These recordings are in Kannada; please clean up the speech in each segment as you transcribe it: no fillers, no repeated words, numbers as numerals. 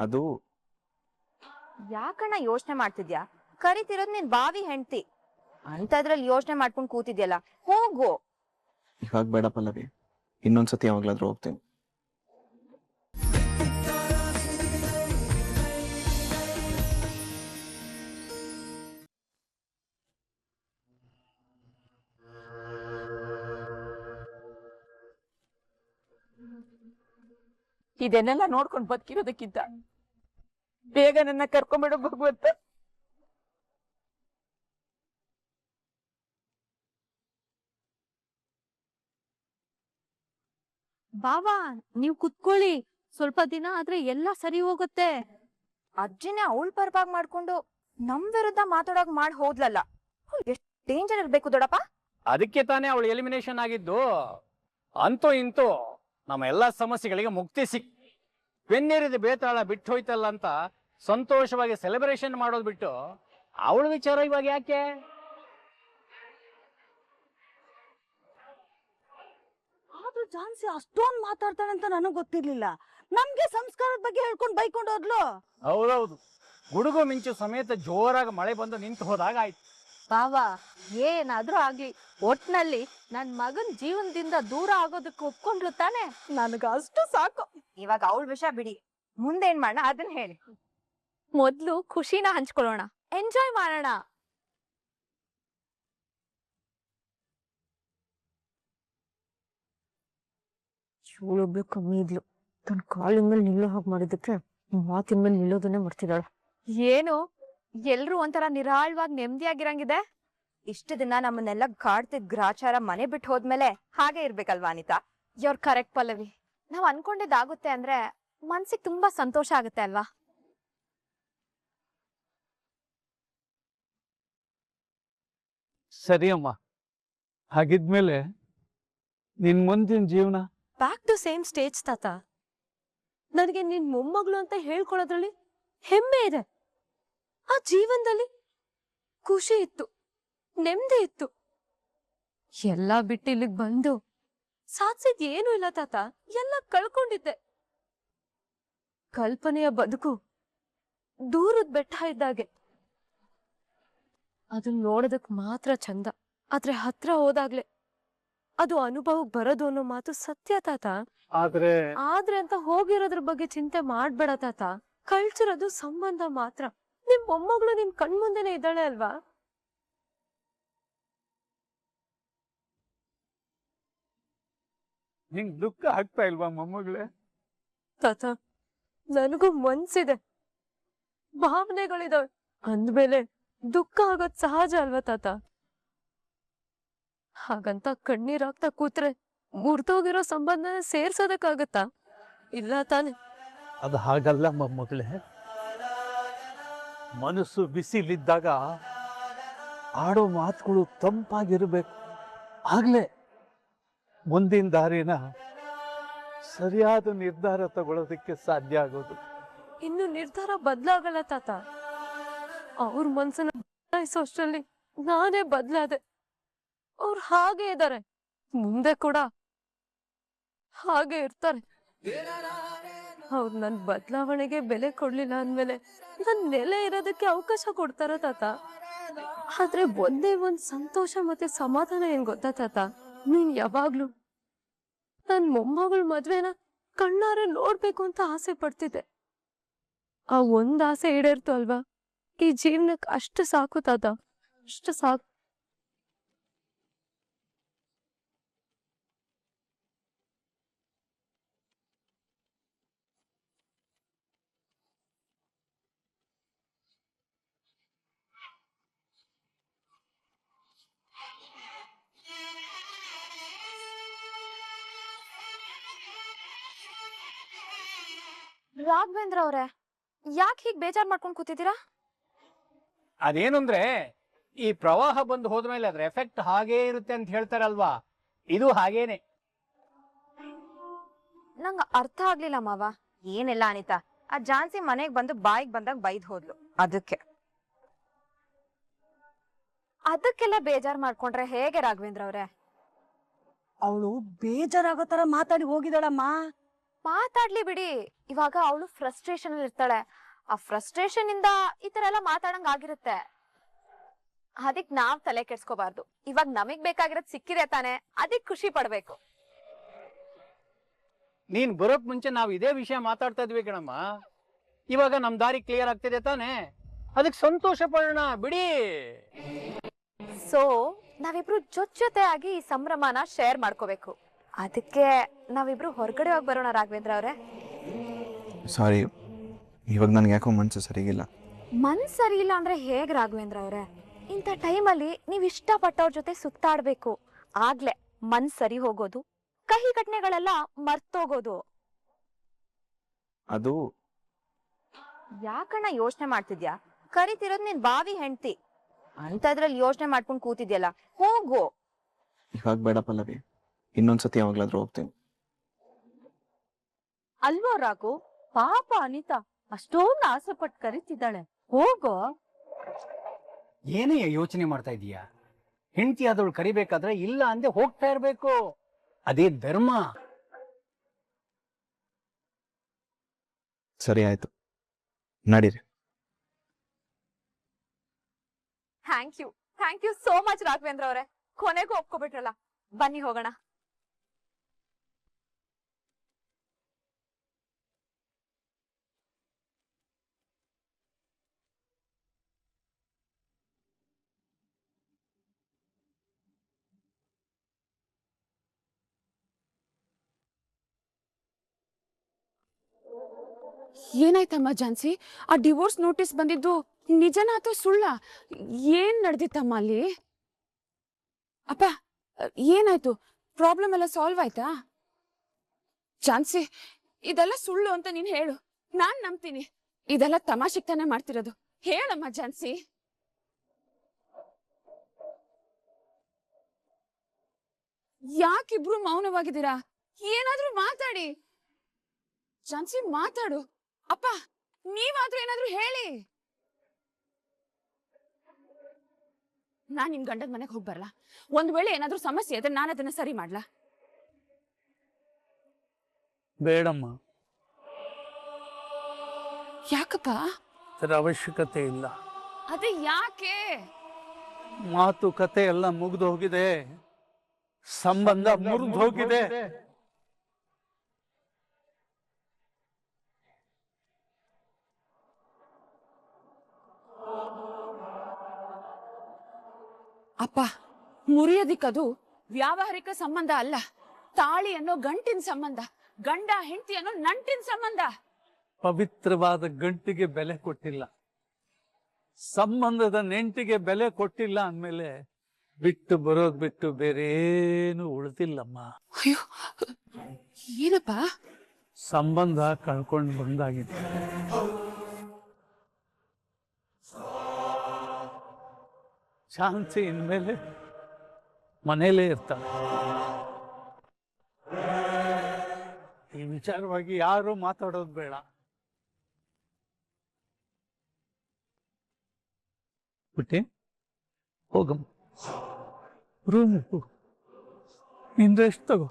ಅದು ಯಾಕಣ್ಣ ಯೋಚನೆ ಮಾಡ್ತಿದ್ಯಾ? ಕರಿತಿರೋದ್ ನಿನ್ ಬಾವಿ ಹೆಂಡ್ತಿ ಅಂತದ್ರಲ್ಲಿ ಯೋಚನೆ ಮಾಡ್ಕೊಂಡ್ ಕೂತಿದ್ಯಲ್ಲ, ಹೋಗು. ಇವಾಗ ಬೇಡ ಪಲ್ಲವಿ, ಇನ್ನೊಂದ್ಸತಿ ಯಾವಾಗ್ಲಾದ್ರೂ ಹೋಗ್ತೀನಿ. ಇದನ್ನೆಲ್ಲ ನೋಡ್ಕೊಂಡು ಬದುಕಿರೋದಕ್ಕಿಂತ ಬೇಗ ನನ್ನ ಕರ್ಕೊಂಡ್ಬಿಡೋ ಭಗವಂತ. ಬಾವಾ, ನೀವ್ ಕುತ್ಕೊಳ್ಳಿ, ಸ್ವಲ್ಪ ದಿನ ಆದ್ರೆ ಎಲ್ಲ ಸರಿ ಹೋಗುತ್ತೆ. ಅಜ್ಜಿನೇ ಅವಳ ಪರವಾಗಿ ಮಾಡ್ಕೊಂಡು ನಮ್ ವಿರುದ್ಧ ಮಾತಾಡೋಕ್ ಮಾಡಿ ಹೋದ್ಲಲ್ಲ, ಎಷ್ಟ್ ಡೇಂಜರ್ ಇರ್ಬೇಕು ದೊಡ್ಡಪ್ಪ. ಅದಕ್ಕೆ ತಾನೇ ಅವಳು ಎಲಿಮಿನೇಷನ್ ಆಗಿದ್ದು. ಅಂತೂ ಇಂತೂ ನಮ್ಮ ಎಲ್ಲಾ ಸಮಸ್ಯೆಗಳಿಗೆ ಮುಕ್ತಿ ಬೆನ್ನೇರಿದ ಬೇತಾಳ ಬಿಟ್ಟು ಹೋಯ್ತಲ್ಲ ಅಂತ ಸಂತೋಷವಾಗಿ ಸೆಲೆಬ್ರೇಷನ್ ಮಾಡೋದು ಬಿಟ್ಟು ಅವಳ ವಿಚಾರ ಇವಾಗ ಯಾಕೆ? ಆದ್ರೂ ಝಾನ್ಸಿ ಅಷ್ಟೊಂದ್ ಮಾತಾಡ್ತಾಳೆ ಅಂತ ನನಗ್ ಗೊತ್ತಿರ್ಲಿಲ್ಲ. ನಮ್ಗೆ ಸಂಸ್ಕಾರದ ಬಗ್ಗೆ ಹೇಳ್ಕೊಂಡ್ ಬೈಕೊಂಡು ಹೋದ್ಲು. ಹೌದೌದು, ಗುಡುಗು ಮಿಂಚು ಸಮೇತ ಜೋರಾಗಿ ಮಳೆ ಬಂದು ನಿಂತು ಹೋದಾಗ ಆಯ್ತು. ಬಾವಾ, ಏನಾದ್ರೂ ಆಗ್ಲಿ, ಒಟ್ನಲ್ಲಿ ನನ್ ಮಗನ್ ಜೀವನದಿಂದ ದೂರ ಆಗೋದಕ್ಕೆ ಒಪ್ಕೊಂಡ್ಲು ತಾನೆ, ನನಗ ಅಷ್ಟು ಸಾಕು. ಇವಾಗ ಅವಳ ವಿಷಯ ಬಿಡಿ, ಮುಂದೇನ್ ಮಾಡೋಣ ಅದನ್ನ ಹೇಳಿ. ಮೊದ್ಲು ಖುಷಿನ ಹಂಚ್ಕೊಳ್ಳೋಣ, ಎಂಜಾಯ್ ಮಾಡೋಣ. ಇವಳೊಬ್ಳು ಕಮ್ಮಿ ಇದ್ಲು, ತನ್ನ ಕಾಲಿನ ಮೇಲೆ ನಿಲ್ಲೋ ಹಾಗೆ ಮಾಡಿದಕ್ಕೆ ಮಾತಿನ ಮೇಲೆ ನಿಲ್ಲೋದನ್ನೇ ಮಾಡ್ತಿದ್ದಾಳೆ. ಏನು ಎಲ್ರು ಒಂಥರ ನಿರಾಳವಾಗಿ ನೆಮ್ಮದಿಯಾಗಿರಂಗಿದೆ? ಇಷ್ಟು ದಿನ ನಮ್ಮನ್ನೆಲ್ಲ ಕಾಡ್ತಿದ್ ಗ್ರಾಚಾರ ಮನೆ ಬಿಟ್ಟು ಹೋದ್ಮೇಲೆ ಹಾಗೆ ಇರ್ಬೇಕಲ್ವಾ ಅನಿತಾ? you're correct Pallavi. ನಾವ್ ಅನ್ಕೊಂಡಿದ್ದಾಗುತ್ತೆ ಅಂದ್ರೆ ಮನ್ಸಿಗೆ ತುಂಬಾ ಸಂತೋಷ ಆಗುತ್ತೆ ಅಲ್ವಾ? ಸರಿ ಅಮ್ಮ, ಹಾಗಿದ್ಮೇಲೆ ನಿನ್ ಮುಂದಿನ ಜೀವನ ಬ್ಯಾಕ್ ಟು ಸೇಮ್ ಸ್ಟೇಜ್ ತಾತ. ನನಗೆ ನಿನ್ ಮೊಮ್ಮಗಳು ಅಂತ ಹೇಳ್ಕೊಳ್ಳೋದ್ರಲ್ಲಿ ಹೆಮ್ಮೆ ಇದೆ. ಆ ಜೀವನದಲ್ಲಿ ಖುಷಿ ಇತ್ತು, ನೆಮ್ಮದಿ ಇತ್ತು. ಎಲ್ಲ ಬಿಟ್ಟು ಇಲ್ಲಿಗೆ ಬಂದು ಸಾಧಿಸಿದ್ ಏನೂ ಇಲ್ಲ ತಾತ, ಎಲ್ಲ ಕಳ್ಕೊಂಡಿದ್ದೆ. ಕಲ್ಪನೆಯ ಬದುಕು ದೂರದ ಬೆಟ್ಟ ಇದ್ದಾಗೆ, ಅದನ್ನ ನೋಡೋದಕ್ ಮಾತ್ರ ಚಂದ, ಆದ್ರೆ ಹತ್ರ ಹೋದಾಗ್ಲೆ ಅದು ಅನುಭವಕ್ಕೆ ಬರೋದು ಅನ್ನೋ ಮಾತು ಸತ್ಯ ತಾತ. ಆದ್ರೆ ಅಂತ ಹೋಗಿರೋದ್ರ ಬಗ್ಗೆ ಚಿಂತೆ ಮಾಡ್ಬೇಡ ತಾತ. ಕಳ್ಸಿರೋದು ಸಂಬಂಧ ಮಾತ್ರ. ನಿಮ್ ಮೊಮ್ಮಗಳು ನಿಮ್ ಕಣ್ಮುಂದೆನೆ ಇದ್ದಾಳೆ ಅಲ್ವಾ? ನಿಂಗ್ ದುಃಖ ಆಗ್ತಾ ಇಲ್ವಾ ಮೊಮ್ಮಗಳೇ? ತಾತ, ನನಗೂ ಮನ್ಸಿದೆ, ಭಾವನೆಗಳಿದಾವೆ. ಅಂದ್ಮೇಲೆ ದುಃಖ ಆಗೋದ್ ಸಹಜ ಅಲ್ವಾ ತಾತ? ಹಾಗಂತ ಕಣ್ಣೀರಾಗ್ತಾ ಕೂತ್ರೆ ಮುರ್ದೋಗಿರೋ ಸಂಬಂಧನ ಸೇರ್ಸೋದಕ್ಕಾಗತ್ತಾ? ಇಲ್ಲ ತಾನೆ? ಅದು ಹಾಗಲ್ಲ ಮೊಮ್ಮಗಳೇ. ಮನಸ್ಸು ಬಿಸಿಲಿದ್ದಾಗ ಆಡೋ ಮಾತುಗಳು ತಂಪಾಗಿರ್ಬೇಕು. ಆಗ್ಲೇ ಮುಂದಿನ ದಾರಿನ ಸರಿಯಾದ ನಿರ್ಧಾರ ತಗೊಳ್ಳೋದಕ್ಕೆ ಸಾಧ್ಯ ಆಗೋದು. ಇನ್ನು ನಿರ್ಧಾರ ಬದ್ಲಾಗಲ್ಲ ತಾತ. ಅವ್ರ ಮನ್ಸನ್ನ ಬದಲಾಯಿಸೋ ಅಷ್ಟ್ರಲ್ಲಿ ನಾನೇ ಬದ್ಲಾದೆ. ಅವ್ರು ಹಾಗೆ ಇದ್ದಾರೆ, ಮುಂದೆ ಕೂಡ ಹಾಗೆ ಇರ್ತಾರೆ. ಅವ್ರು ನನ್ ಬದಲಾವಣೆಗೆ ಬೆಲೆ ಕೊಡ್ಲಿಲ್ಲ ಅಂದ್ಮೇಲೆ ನನ್ ನೆಲೆ ಇರೋದಕ್ಕೆ ಅವಕಾಶ ಕೊಡ್ತಾರ ತಾತ. ಆದ್ರೆ ಒಂದೇ ಒಂದ್ ಸಂತೋಷ ಮತ್ತೆ ಸಮಾಧಾನ ಏನ್ ಗೊತ್ತಾ ತಾತ? ನೀನ್ ಯಾವಾಗ್ಲೂ ನನ್ ಮೊಮ್ಮಗಳ ಮದ್ವೆನ ಕಣ್ಣಾರೆ ನೋಡ್ಬೇಕು ಅಂತ ಆಸೆ ಪಡ್ತಿದ್ದೆ. ಆ ಒಂದ್ ಆಸೆ ಈಡೇರ್ತು ಅಲ್ವಾ, ಈ ಜೀವನಕ್ಕೆ ಅಷ್ಟು ಸಾಕು ತಾತ, ಅಷ್ಟು ಸಾಕು. ರಾಘವೇಂದ್ರ ಅವ್ರೆ, ಯಾಕೆ ಹೀಗ್ ಬೇಜಾರ್ ಮಾಡ್ಕೊಂಡ್ ಕೂತಿದ್ದೀರಾ? ಅದೇನು ಅಂದ್ರೆ, ಈ ಪ್ರವಾಹ ಬಂದು ಹೋದ್ಮೇಲೆ ಅದ್ರ ಎಫೆಕ್ಟ್ ಹಾಗೇ ಇರುತ್ತೆ ಅಂತ ಹೇಳ್ತಾರಲ್ವಾ, ಇದು ಹಾಗೇನೆ. ನಂಗ ಅರ್ಥ ಆಗ್ಲಿಲ್ಲ ಮಾವ. ಏನಿಲ್ಲ ಅನಿತಾ, ಆ ಝಾನ್ಸಿ ಮನೆಗ್ ಬಂದು ಬಾಯಿಗೆ ಬಂದಾಗ ಬೈದ್ ಹೋದ್ಲು, ಅದಕ್ಕೆಲ್ಲ ಬೇಜಾರ್ ಮಾಡ್ಕೊಂಡ್ರೆ ಹೇಗೆ ರಾಘವೇಂದ್ರ ಅವ್ರೆ? ಅವಳು ಬೇಜಾರಾಗೋ ತರ ಮಾತಾಡಿ ಹೋಗಿದ್ದಾಳಮ್ಮ. ಮಾತಾಡ್ಲಿ ಬಿಡಿ. ಇವಾಗ ಅವಳು ಫ್ರಸ್ಟ್ರೇಷನ್ ಅಲ್ಲಿ ಇರ್ತಾಳೆ. ಆ ಫ್ರಸ್ಟ್ರೇಷನ್ ಇಂದ ಈ ತರ ಎಲ್ಲ ಮಾತಾಡಂಗ್ ಆಗಿರುತ್ತೆ. ಅದಕ್ ನಾವ್ ತಲೆ ಕೆಡ್ಸ್ಕೋಬಾರ್ದು. ಇವಾಗ ನಮಗ್ ಬೇಕಾಗಿರೋದ್ ಸಿಕ್ಕಿದೆ ತಾನೆ, ಅದಕ್ ಖುಷಿ ಪಡ್ಬೇಕು. ನೀನ್ ಬರೋಕ್ ಮುಂಚೆ ನಾವ್ ಇದೇ ವಿಷಯ ಮಾತಾಡ್ತಾ ಇದ್ವಿ ಕಣಮ್ಮ. ಇವಾಗ ನಮ್ ದಾರಿ ಕ್ಲಿಯರ್ ಆಗ್ತಿದೆ ತಾನೆ, ಅದಕ್ಕೆ ಸಂತೋಷ ಪಡೋಣ ಬಿಡಿ. ಸೊ ನಾವಿಬ್ರು ಜೊತೆ ಆಗಿ ಈ ಸಂಭ್ರಮನ ಶೇರ್ ಮಾಡ್ಕೋಬೇಕು. ಅದಕ್ಕೆ ನಾವಿಬ್ರು ಹೊರಗಡೆ ಹೋಗಿ ಬರೋಣ ರಾಘವೇಂದ್ರ ಅವ್ರೆ. ಸಾರಿ, ಇವಾಗ ನನ್ಗೆ ಯಾಕೋ ಮನ್ಸು ಸರಿಗಿಲ್ಲ. ಮನ್ಸ್ ಸರಿ ಇಲ್ಲ ಅಂದ್ರೆ ಹೇಗ್ ರಾಘವೇಂದ್ರ ಅವ್ರೆ? ಇಂಥ ಟೈಮಲ್ಲಿ ನೀವ್ ಇಷ್ಟಪಟ್ಟವ್ರ ಜೊತೆ ಸುತ್ತಾಡ್ಬೇಕು. ಆಗ್ಲೇ ಮನ್ಸ್ ಸರಿ ಹೋಗೋದು, ಕಹಿ ಘಟನೆಗಳೆಲ್ಲ ಮರ್ತೋಗೋದು. ಅದು ಯಾಕಣ್ಣ ಯೋಚನೆ ಮಾಡ್ತಿದ್ಯಾ? ಕರಿತಿರೋದ್ ನಿನ್ ಬಾವಿ ಹೆಂಡ್ತಿ ಅಂತದ್ರಲ್ಲಿ ಯೋಚನೆ ಮಾಡ್ಕೊಂಡ್ ಕೂತಿದ್ಯಲ್ಲ, ಹೋಗು. ಇವಾಗ ಬೇಡ ಪಲ್ಲವಿ, ಇನ್ನೊಂದ್ಸತಿ ಯಾವಾಗ್ಲಾದ್ರೂ ಹೋಗ್ತೀನಿ. ಅಲ್ವೋ ರಾಘು, ಪಾಪ ಅನಿತಾ ಅಷ್ಟೊಂದು ಆಸೆ ಪಟ್ಟು ಕರಿತಿದ್ದಾಳೆ, ಹೋಗೋ. ಏನೇ ಯೋಚನೆ ಮಾಡ್ತಾ ಇದೀಯಾ? ಹೆಂಡತಿ ಆದವಳು ಕರಿಬೇಕಾದ್ರೆ ಇಲ್ಲ ಅಂದೆ ಹೋಗ್ತಾ ಇರ್ಬೇಕು, ಅದೇ ಧರ್ಮ. ಸರಿ ಆಯ್ತು, ನಡೀರಿ. Thank you so much Raghavendra ಅವರೇ. ಕೊನೆಗೂ ಒಪ್ಕೊಬಿಟ್ರಲ್ಲ. ಬನ್ನಿ ಹೋಗೋಣ. ಏನಾಯ್ತಮ್ಮ ಝಾನ್ಸಿ? ಆ ಡಿವೋರ್ಸ್ ನೋಟಿಸ್ ಬಂದಿದ್ದು ನಿಜನಾ ಅಥವಾ ಸುಳ್ಳ? ಏನ್ ನಡೆದಿತ್ತಮ್ಮ ಅಲ್ಲಿ? ಅಪ್ಪ ಏನಾಯ್ತು? ಪ್ರಾಬ್ಲಮ್ ಎಲ್ಲ ಸಾಲ್ವ್ ಆಯ್ತಾ? ಝಾನ್ಸಿ, ಇದೆಲ್ಲ ಸುಳ್ಳು ಅಂತ ನೀನ್ ಹೇಳು, ನಾನ್ ನಂಬ್ತೀನಿ. ಇದೆಲ್ಲ ತಮಾಷೆಗ್ ತಾನೇ ಮಾಡ್ತಿರೋದು, ಹೇಳಮ್ಮ ಝಾನ್ಸಿ. ಯಾಕಿಬ್ರು ಮೌನವಾಗಿದ್ದೀರಾ? ಏನಾದ್ರೂ ಮಾತಾಡಿ ಝಾನ್ಸಿ, ಮಾತಾಡು. ಅಪ್ಪ ನೀವಾದ್ರೂ ಏನಾದ್ರೂ ಹೇಳಿ. ನಾನ್ ನಿಮ್ ಗಂಡದ ಮನೆಗೆ ಹೋಗಿ ಬರಲ್ಲ. ಒಂದ್ ವೇಳೆ ಏನಾದ್ರೂ ಸಮಸ್ಯೆ ಇದ್ರೆ ನಾನು ಅದನ್ನ ಸರಿ ಮಾಡ್ಲಾ? ಬೇಡಮ್ಮ, ಯಾಕಪ್ಪ? ಅದರ ಅವಶ್ಯಕತೆ ಇಲ್ಲ. ಅದೇ ಯಾಕೆ? ಮಾತುಕತೆ ಎಲ್ಲ ಮುಗ್ದು ಹೋಗಿದೆ, ಸಂಬಂಧ ಮುರಿದು ಹೋಗಿದೆ. ಅಪ್ಪ, ಮುರಿಯೋದಿಕ್ಕದು ವ್ಯಾವಹಾರಿಕ ಸಂಬಂಧ ಅಲ್ಲ, ತಾಳಿ ಅನ್ನೋ ಗಂಟಿನ ಸಂಬಂಧ, ಗಂಡ ಹೆಂಡತಿ ಅನ್ನೋ ನಂಟಿನ ಸಂಬಂಧ. ಪವಿತ್ರವಾದ ಗಂಟಿಗೆ ಬೆಲೆ ಕೊಟ್ಟಿಲ್ಲ, ಸಂಬಂಧದ ನೆಂಟಿಗೆ ಬೆಲೆ ಕೊಟ್ಟಿಲ್ಲ ಅಂದ್ಮೇಲೆ ಬಿಟ್ಟು ಬರೋದ್ ಬಿಟ್ಟು ಬೇರೇನು ಉಳಿದಿಲ್ಲಮ್ಮ. ಅಯ್ಯೋ, ಏನಪ್ಪ? ಸಂಬಂಧ ಕಳ್ಕೊಂಡು ಬಂದಾಗಿದೆ. ಚಾನ್ಸಿ ಇನ್ಮೇಲೆ ಮನೇಲೇ ಇರ್ತಾಳೆ. ಈ ವಿಚಾರವಾಗಿ ಯಾರು ಮಾತಾಡೋದು ಬೇಡ. ಪುಟ್ಟಿ, ಹೋಗಮ್ಮ, ರೂಮ್ ನೀನ್ ರೆಸ್ಟ್ ತಗೋ.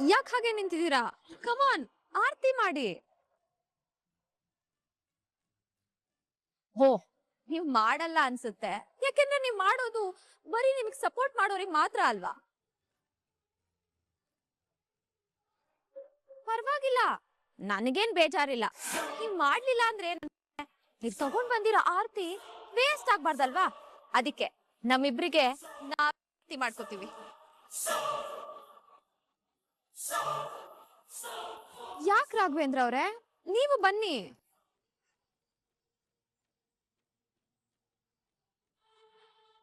ಯಾಕೆ ಹಾಗೆ ನಿಂತಿದ್ದೀರಾ? ಕಮಾನ್, ಆರ್ತಿ ಮಾಡಿ. ನೀವ್ ಮಾಡಲ್ಲ ಅನ್ಸುತ್ತೆ, ಯಾಕೆಂದ್ರೆ ನೀವ್ ಮಾಡೋದು ಬರೀ ನಿಮಗ್ ಸಪೋರ್ಟ್ ಮಾಡೋರಿಗೆ ಮಾತ್ರ ಅಲ್ವಾ? ಪರವಾಗಿಲ್ಲ, ನನಗೇನ್ ಬೇಜಾರಿಲ್ಲ. ನೀವ್ ಮಾಡ್ಲಿಲ್ಲ ಅಂದ್ರೆ ನೀವ್ ತಗೊಂಡ್ ಬಂದಿರೋ ಆರ್ತಿ ವೇಸ್ಟ್ ಆಗ್ಬಾರ್ದಲ್ವಾ? ಅದಕ್ಕೆ ನಮ್ಮಿಬ್ರಿಗೆ ನಾವ್ ಆರ್ತಿ ಮಾಡ್ಕೋತೀವಿ. ಯಾಕ್ ರಾಘವೇಂದ್ರ ಅವ್ರೆ, ನೀವು ಬನ್ನಿ.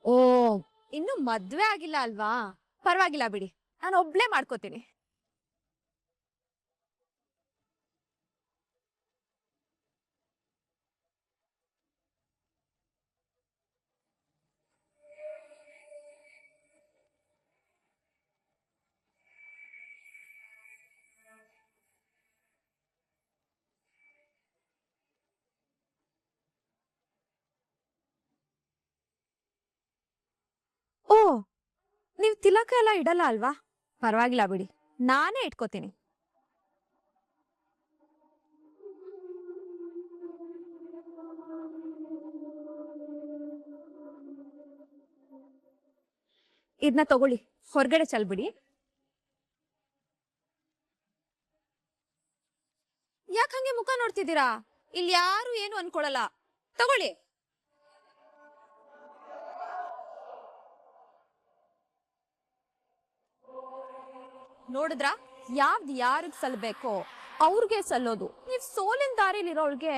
ಓ, ಇನ್ನು ಮದ್ವೆ ಆಗಿಲ್ಲ ಅಲ್ವಾ? ಪರವಾಗಿಲ್ಲ ಬಿಡಿ, ನಾನು ಒಬ್ಳೇ ಮಾಡ್ಕೋತೀನಿ. ನೀವ್ ತಿಲಕ ಎಲ್ಲ ಇಡಲ್ಲ ಅಲ್ವಾ? ಪರವಾಗಿಲ್ಲ ಬಿಡಿ, ನಾನೇ ಇಟ್ಕೋತೀನಿ. ಇದನ್ನ ತಗೊಳ್ಳಿ, ಹೊರಗಡೆ ಚಲ್ಬಿಡಿ. ಯಾಕೆ ಹಂಗೆ ಮುಖ ನೋಡ್ತಿದ್ದೀರಾ? ಇಲ್ಲಿ ಯಾರು ಏನು ಅನ್ಕೊಳಲ್ಲ, ತಗೊಳ್ಳಿ. ನೋಡಿದ್ರ, ಯಾವ್ದು ಯಾರಿಗ್ ಸಲ್ಬೇಕೋ ಅವ್ರಿಗೆ ಸಲ್ಲೋದು. ನೀವ್ ಸೋಲಿನ ದಾರಿಲಿರೋಳ್ಗೆ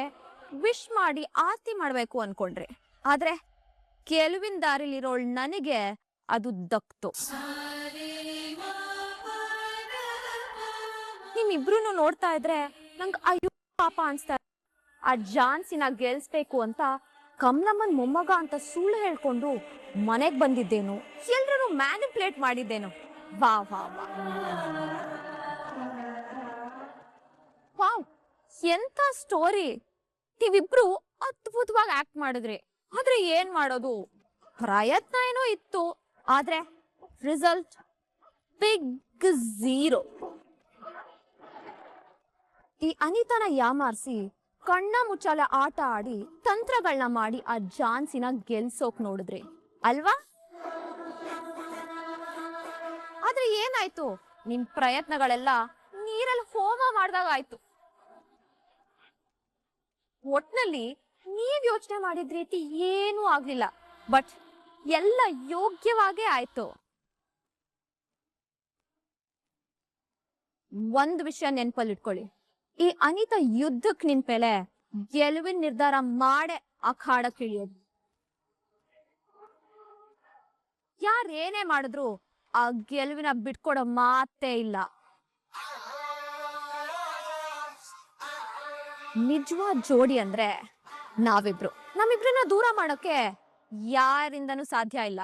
ವಿಶ್ ಮಾಡಿ ಆರತಿ ಮಾಡ್ಬೇಕು ಅನ್ಕೊಂಡ್ರಿ, ಆದ್ರೆ ಗೆಲುವಿನ ದಾರಿಲಿರೋಳ್ ನನಗೆ ಅದು ದಕ್ತು. ನಿಮ್ಮಿಬ್ರು ನೋಡ್ತಾ ಇದ್ರೆ ನಂಗೆ ಅಯ್ಯೋ ಪಾಪ ಅನ್ಸ್ತಾ. ಆ ಝಾನ್ಸಿನ ಗೆಲ್ಸ್ಬೇಕು ಅಂತ ಕಮಲಮ್ಮನ್ ಮೊಮ್ಮಗ ಅಂತ ಸುಳ್ಳು ಹೇಳ್ಕೊಂಡು ಮನೆಗ್ ಬಂದಿದ್ದೇನು, ಎಲ್ರೂ ಮ್ಯಾನಿಪ್ಯುಲೇಟ್ ಮಾಡಿದ್ದೇನು. ವಾ ವಾ ವಾ ವಾವ್, ಎಂತ ಸ್ಟೋರಿ! ನೀವಿಬ್ರು ಅದ್ಭುತವಾಗಿ ಆಕ್ಟ್ ಮಾಡಿದ್ರಿ. ಆದ್ರೆ ಏನ್ ಮಾಡೋದು, ಪ್ರಯತ್ನ ಏನೋ ಇತ್ತು, ಆದ್ರೆ ರಿಸಲ್ಟ್ ಬಿಗ್ 0. ಈ ಅನಿತನ ಯಾಮಾರಿಸಿ ಕಣ್ಣ ಮುಚ್ಚಾಲೆ ಆಟ ಆಡಿ ತಂತ್ರಗಳನ್ನ ಮಾಡಿ ಆ ಝಾನ್ಸಿನ ಗೆಲ್ಸೋಕ್ ನೋಡಿದ್ರಿ ಅಲ್ವಾ? ಆದ್ರೆ ಏನಾಯ್ತು, ನಿಮ್ ಪ್ರಯತ್ನಗಳೆಲ್ಲ ನೀರಲ್ಲಿ ಹೋಮ ಮಾಡ್ದಾಗ ಆಯ್ತು. ಒಟ್ನಲ್ಲಿ ನೀವ್ ಯೋಚನೆ ಮಾಡಿದ ರೀತಿ ಏನೂ ಆಗ್ಲಿಲ್ಲ, ಬಟ್ ಎಲ್ಲ ಯೋಗ್ಯವಾಗೇ ಆಯ್ತು. ಒಂದ್ ವಿಷಯ ನೆನ್ಪಲ್ಲಿಟ್ಕೊಳ್ಳಿ, ಈ ಅನಿತ ಯುದ್ಧಕ್ ನಿಂತ್ಮೇಲೆ ಗೆಲುವಿನ ನಿರ್ಧಾರ ಮಾಡೇ ಅಖಾಡಕ್ ಇಳಿಯೋದು. ಯಾರೇನೇ ಮಾಡಿದ್ರು ಆ ಗೆಲುವಿನ ಬಿಟ್ಕೊಡೋ ಮಾತೇ ಇಲ್ಲ. ನಿಜವಾದ ಜೋಡಿ ಅಂದ್ರೆ ನಾವಿಬ್ರು. ನಮ್ಮಿಬ್ರನ್ನ ದೂರ ಮಾಡೋಕೆ ಯಾರಿಂದನೂ ಸಾಧ್ಯ ಇಲ್ಲ.